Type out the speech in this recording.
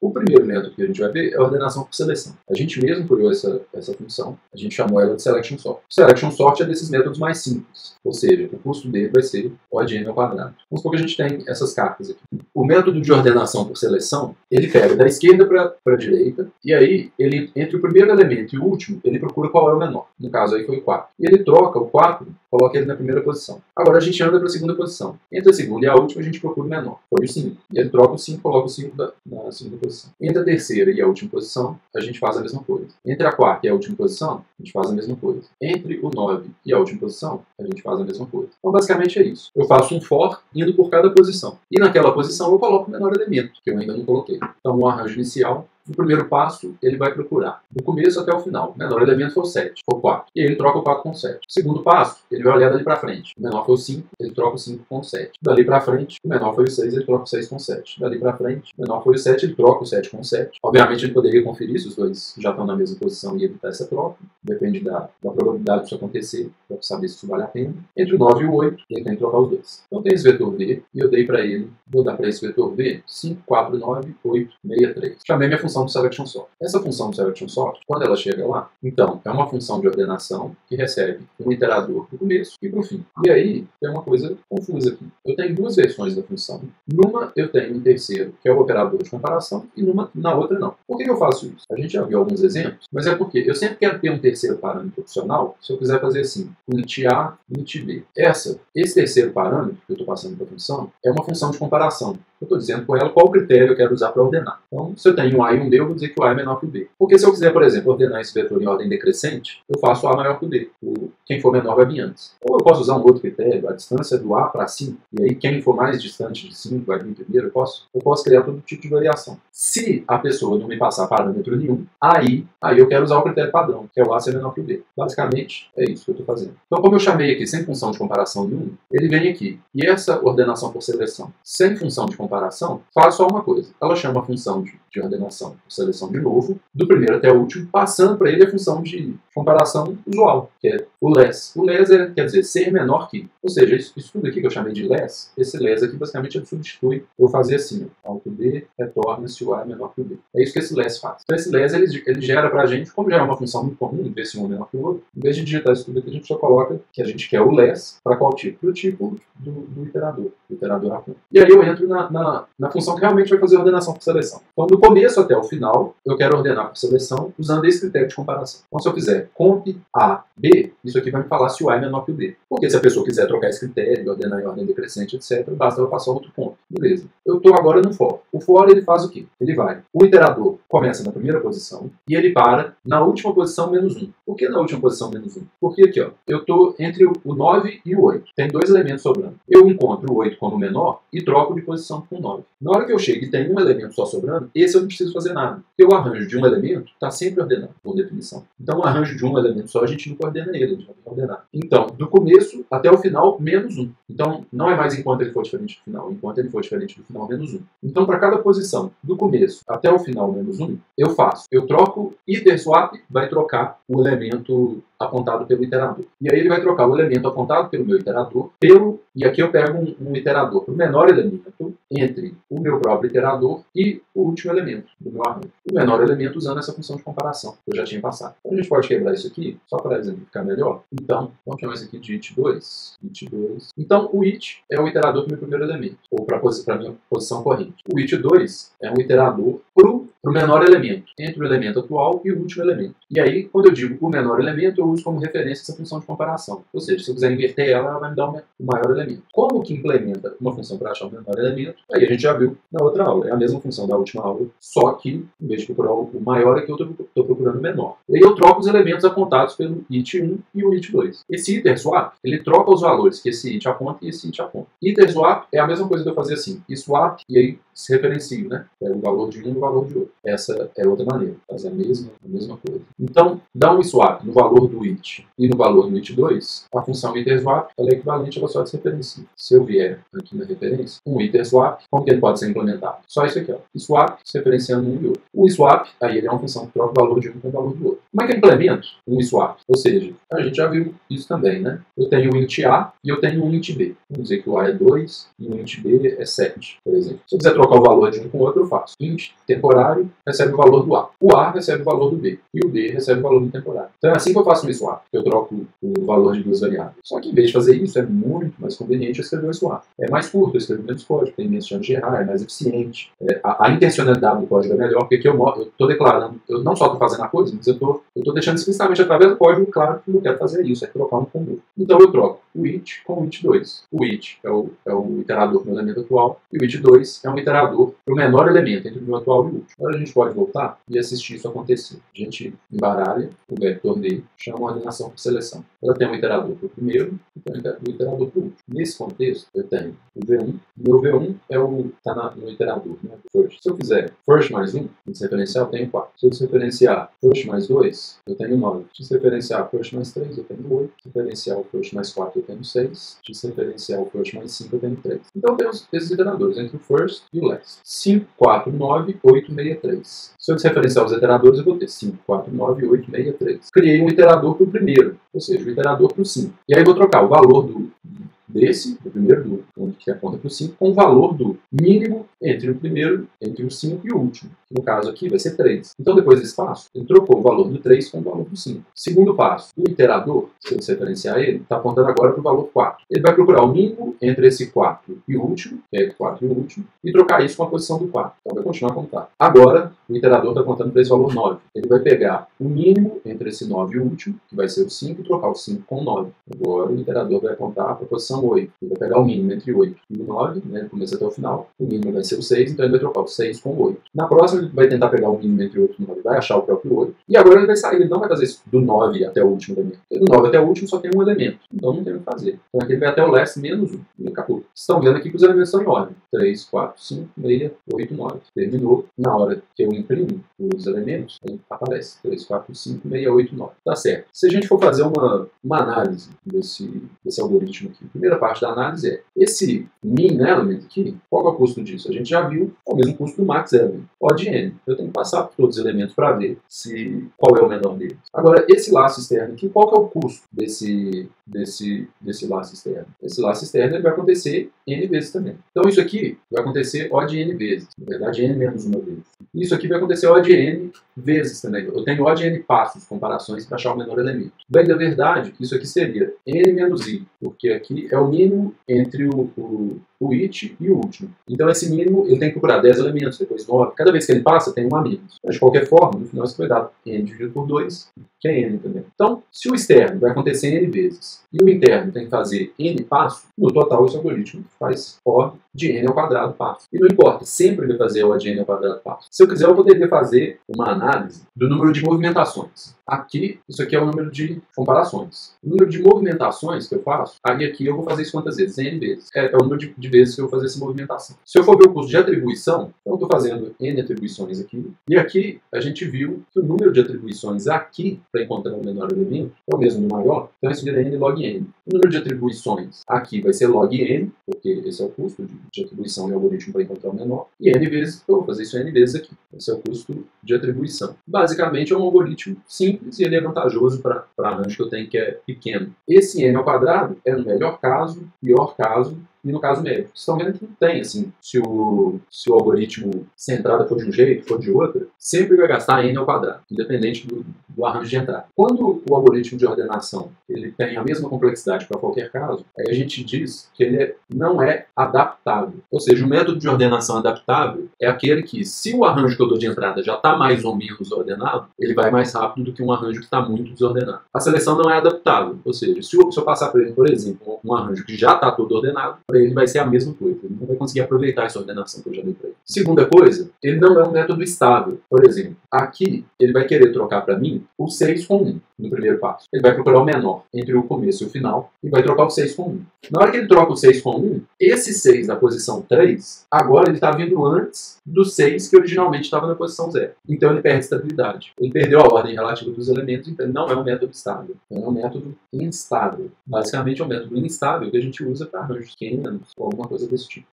O primeiro método que a gente vai ver é a ordenação por seleção. A gente mesmo criou essa função, a gente chamou ela de selection sort. Selection sort é desses métodos mais simples, ou seja, o custo dele vai ser o ad n ao quadrado. Vamos supor que a gente tem essas cartas aqui. O método de ordenação por seleção, ele pega da esquerda para a direita, e aí, ele, entre o primeiro elemento e o último, ele procura qual é o menor. No caso aí foi o 4. E ele troca o 4, coloca ele na primeira posição. Agora a gente anda para a segunda posição. Entre a segunda e a última, a gente procura o menor. Foi o 5. E ele troca o 5, coloca o 5 na segunda posição. Entre a terceira e a última posição, a gente faz a mesma coisa. Entre a quarta e a última posição, a gente faz a mesma coisa. Entre o 9 e a última posição, a gente faz a mesma coisa. Então, basicamente é isso. Eu faço um for indo por cada posição. E naquela posição eu coloco o menor elemento, que eu ainda não coloquei. Então, no arranjo inicial, no primeiro passo, ele vai procurar, do começo até o final. O menor elemento foi o 7, foi o 4. E ele troca o 4 com o 7. Segundo passo, ele vai olhar dali para frente. O menor foi o 5, ele troca o 5 com o 7. Dali para frente, o menor foi o 6, ele troca o 6 com o 7. Dali para frente, o menor foi o 7, ele troca o 7 com o 7. Obviamente, ele poderia conferir se os dois já estão na mesma posição e evitar essa troca. Depende da probabilidade disso acontecer, para saber se isso vale a pena. Entre o 9 e o 8, ele tem que trocar os dois. Então tem esse vetor V, e eu dei para ele, vou dar para esse vetor V 5, 4, 9, 8, 6, 3. Chamei minha função do selection sort. Essa função do selection sort, quando ela chega lá, então, é uma função de ordenação que recebe um iterador para o começo e para o fim. E aí, tem uma coisa confusa aqui. Eu tenho duas versões da função. Numa, eu tenho um terceiro, que é o operador de comparação, e na outra, não. Por que eu faço isso? A gente já viu alguns exemplos, mas é porque eu sempre quero ter um terceiro parâmetro opcional, se eu quiser fazer assim, int A, int B. Esse terceiro parâmetro que eu estou passando para a função, é uma função de comparação. Eu estou dizendo com ela qual critério eu quero usar para ordenar. Então, se eu tenho um A e um B, eu vou dizer que o A é menor que o B. Porque se eu quiser, por exemplo, ordenar esse vetor em ordem decrescente, eu faço A maior que o B. Quem for menor vai vir antes. Ou eu posso usar um outro critério, a distância do A para 5. E aí, quem for mais distante de 5 vai vir primeiro. Eu posso criar todo tipo de variação. Se a pessoa não me passar parâmetro nenhum, aí eu quero usar o critério padrão, que é o A ser menor que o B. Basicamente, é isso que eu estou fazendo. Então, como eu chamei aqui sem função de comparação nenhuma, ele vem aqui. E essa ordenação por seleção, sem função de comparação, faz só uma coisa. Ela chama a função de ordenação por seleção de novo, do primeiro até o último, passando para ele a função de comparação usual, que é o less. O less quer dizer ser menor que. Ou seja, isso tudo aqui que eu chamei de less, esse less aqui basicamente ele substitui. Eu fazer assim, alto B retorna se o A é menor que o B. É isso que esse less faz. Então esse less ele gera para a gente, como já é uma função muito comum, ver se um é menor que o outro, em vez de digitar isso tudo aqui, a gente só coloca que a gente quer o less para qual tipo? Do tipo do iterador. O iterador na conta. E aí eu entro na função que realmente vai fazer a ordenação por seleção. Então, do começo até o final, eu quero ordenar por seleção usando esse critério de comparação. Então, se eu fizer comp A, B, isso aqui vai me falar se o A é menor que o B. Porque se a pessoa quiser trocar esse critério, ordenar em ordem decrescente, etc., basta eu passar outro ponto. Beleza. Eu estou agora no for. O for, ele faz o quê? Ele vai. O iterador começa na primeira posição e ele para na última posição menos 1. Por que na última posição menos 1? Porque aqui, ó, eu estou entre o 9 e o 8. Tem dois elementos sobrando. Eu encontro o 8 como menor e troco de posição com o 9. Na hora que eu chego e tem um elemento só sobrando, esse eu não preciso fazer nada. Porque o arranjo de um elemento está sempre ordenado, por definição. Então, o arranjo de um elemento só, a gente não coordena ele, a gente vai ordenar. Então, do começo até o final, menos 1. Então, não é mais enquanto ele for diferente do final, enquanto ele for diferente do final, menos 1. Então, para cada posição, do começo até o final, menos 1, eu troco, iter swap vai trocar o elemento apontado pelo iterador. E aí ele vai trocar o elemento apontado pelo meu iterador e aqui eu pego um iterador para o menor elemento entre o meu próprio iterador e o último elemento do meu arranjo. O menor elemento usando essa função de comparação que eu já tinha passado. Então a gente pode quebrar isso aqui, só para exemplificar melhor. Então, vamos chamar isso aqui de it2. Então, o it é o iterador para o meu primeiro elemento, ou para a minha posição corrente. O it2 é um iterador para o menor elemento, entre o elemento atual e o último elemento. E aí, quando eu digo o menor elemento, eu uso como referência essa função de comparação. Ou seja, se eu quiser inverter ela vai me dar o maior elemento. Como que implementa uma função para achar o menor elemento? Aí a gente já viu na outra aula. É a mesma função da última aula, só que, em vez de procurar o maior, aqui eu estou procurando o menor. E aí eu troco os elementos apontados pelo it1 e o it2. Esse iter swap, ele troca os valores que esse it aponta e esse it aponta. Iter swap é a mesma coisa de eu fazer assim. E swap, e aí se referencio, né? É o valor de um e o valor de outro. essa é outra maneira, fazer a mesma coisa. Então, dá um swap no valor do it e no valor do it2, a função iter-swap ela é equivalente à só desreferência. Se eu vier aqui na referência, um iter-swap, como que ele pode ser implementado? Só isso aqui, ó. Swap, referenciando um e outro. O swap, aí ele é uma função que troca o valor de um com o valor do outro. Como é que eu implemento um swap? Ou seja, a gente já viu isso também, né? Eu tenho um int A e eu tenho um int B. Vamos dizer que o A é 2 e o int B é 7, por exemplo. Se eu quiser trocar o valor de um com o outro, eu faço. Int temporário recebe o valor do A. O A recebe o valor do B. E o B recebe o valor do temporário. Então é assim que eu faço um swap. Eu troco o valor de duas variáveis. Só que em vez de fazer isso, é muito mais conveniente eu escrever um swap. É mais curto, eu escrevo menos código, tem menos chance de errar, é mais eficiente. A intencionalidade do código é melhor, porque aqui eu estou declarando, eu não só estou fazendo a coisa, mas eu estou deixando explicitamente através do código claro que eu quero fazer isso, é trocar um com o outro. Então eu troco o it com o it2. O it é o iterador para o elemento atual, e o it2 é um iterador para o menor elemento entre o meu atual e o último. Agora a gente pode voltar e assistir isso acontecer. A gente embaralha o vector D, chama uma ordenação por seleção. Ela tem um iterador para o primeiro e tem um iterador para o último. Nesse contexto, eu tenho o V1. O meu V1 está no iterador, né? First. Se eu fizer first mais 1, desreferenciar, eu tenho 4. Se eu desreferenciar first mais 2, eu tenho 9. Se eu desreferenciar first mais 3, eu tenho 8. Se desreferenciar o first mais 4, eu tenho 6. Se desreferenciar o first mais 5, eu tenho 3. Então temos esses iteradores entre o first e o last. 5, 4, 9, 8, 6, 3. Se eu desreferenciar os iteradores, eu vou ter 5, 4, 9, 8, 6, 3. Criei um iterador para o primeiro, ou seja, o iterador para o 5. E aí eu vou trocar o valor do primeiro, que aponta para o 5, com o valor do mínimo entre o primeiro, entre o 5 e o último. Que no caso aqui vai ser 3. Então, depois desse passo, ele trocou o valor do 3 com o valor do 5. Segundo passo, o iterador, se eu referenciar ele, está apontando agora para o valor 4. Ele vai procurar o mínimo entre esse 4 e o último, que é o 4 e o último, e trocar isso com a posição do 4. Então, vai continuar a contar. Agora, o iterador está apontando para esse valor 9. Ele vai pegar o mínimo entre esse 9 e o último, que vai ser o 5, e trocar o 5 com o 9. Agora, o iterador vai apontar para a posição 8. Ele vai pegar o mínimo entre 8 e o 9, né, do começo até o final. O mínimo vai ser o 6, então ele vai trocar o 6 com o 8. Na próxima, ele vai tentar pegar o mínimo entre 8 e o 9, vai achar o próprio 8. E agora ele vai sair, ele não vai fazer isso do 9 até o último elemento. Do 9 até o último só tem um elemento, então não tem o que fazer. Então aqui ele vai até o last menos 1, e acabou. Vocês estão vendo aqui que os elementos estão em ordem. 3, 4, 5, 6, 8, 9. Terminou. Na hora que eu imprimo os elementos, aí aparece 3, 4, 5, 6, 8, 9. Tá certo. Se a gente for fazer uma análise desse algoritmo aqui, a primeira parte da análise é esse min element aqui, qual é o custo disso? A gente já viu, é o mesmo custo do max element, O de n. Eu tenho que passar por todos os elementos para ver qual é o menor deles. Agora, esse laço externo aqui, qual que é o custo desse laço externo? Esse laço externo ele vai acontecer n vezes também. Então isso aqui vai acontecer O de n vezes. Na verdade, n menos uma vez. Isso aqui vai acontecer O de n vezes também. Eu tenho O de n passos, comparações, para achar o menor elemento. Bem, na verdade, isso aqui seria n menos i, porque aqui é o mínimo entre o it e o último. Então esse mínimo ele tem que procurar 10 elementos, depois 9. Cada vez que ele passa, tem um a menos. Mas de qualquer forma, no final isso vai dar n dividido por 2, que é n também. Então, se o externo vai acontecer n vezes e o interno tem que fazer n passos, no total esse algoritmo faz O de n ao quadrado passos. E não importa, sempre vai fazer O de n ao quadrado passos. Se eu quiser, eu poderia fazer uma análise do número de movimentações. Aqui, isso aqui é o número de comparações. O número de movimentações que eu faço, aí aqui eu vou fazer isso quantas vezes? N vezes. É o número de vezes que eu vou fazer essa movimentação. Se eu for ver o custo de atribuição, então eu estou fazendo N atribuições aqui. E aqui a gente viu que o número de atribuições aqui, para encontrar o menor elemento, é o mesmo do maior. Então isso vira N log N. O número de atribuições aqui vai ser log N, porque esse é o custo de atribuição e algoritmo para encontrar o menor. E N vezes, eu vou fazer isso N vezes aqui. Esse é o custo de atribuição. Basicamente é um algoritmo simples e ele é vantajoso para arranjo que eu tenho que é pequeno. Esse n ao quadrado é no melhor caso, pior caso e no caso médio. Vocês estão vendo que não tem, assim, se o algoritmo, se a entrada for de um jeito, for de outro, sempre vai gastar n ao quadrado, independente do arranjo de entrada. Quando o algoritmo de ordenação ele tem a mesma complexidade para qualquer caso, aí a gente diz que ele não é adaptável. Ou seja, o método de ordenação adaptável é aquele que, se o arranjo que eu dou de entrada já está mais ou menos ordenado, ele vai mais rápido do que um arranjo que está muito desordenado. A seleção não é adaptável. Ou seja, se eu passar para ele, por exemplo, um arranjo que já está todo ordenado, para ele vai ser a mesma coisa. Ele não vai conseguir aproveitar essa ordenação que eu já dei para ele. Segunda coisa, ele não é um método estável. Por exemplo, aqui ele vai querer trocar para mim o 6 com 1. no primeiro passo. Ele vai procurar o menor entre o começo e o final e vai trocar o 6 com 1. Na hora que ele troca o 6 com 1, esse 6 na posição 3, agora ele está vindo antes do 6 que originalmente estava na posição 0. Então ele perde estabilidade. Ele perdeu a ordem relativa dos elementos, então ele não é um método estável. É um método instável. Basicamente é um método instável que a gente usa para arranjos pequenos ou alguma coisa desse tipo.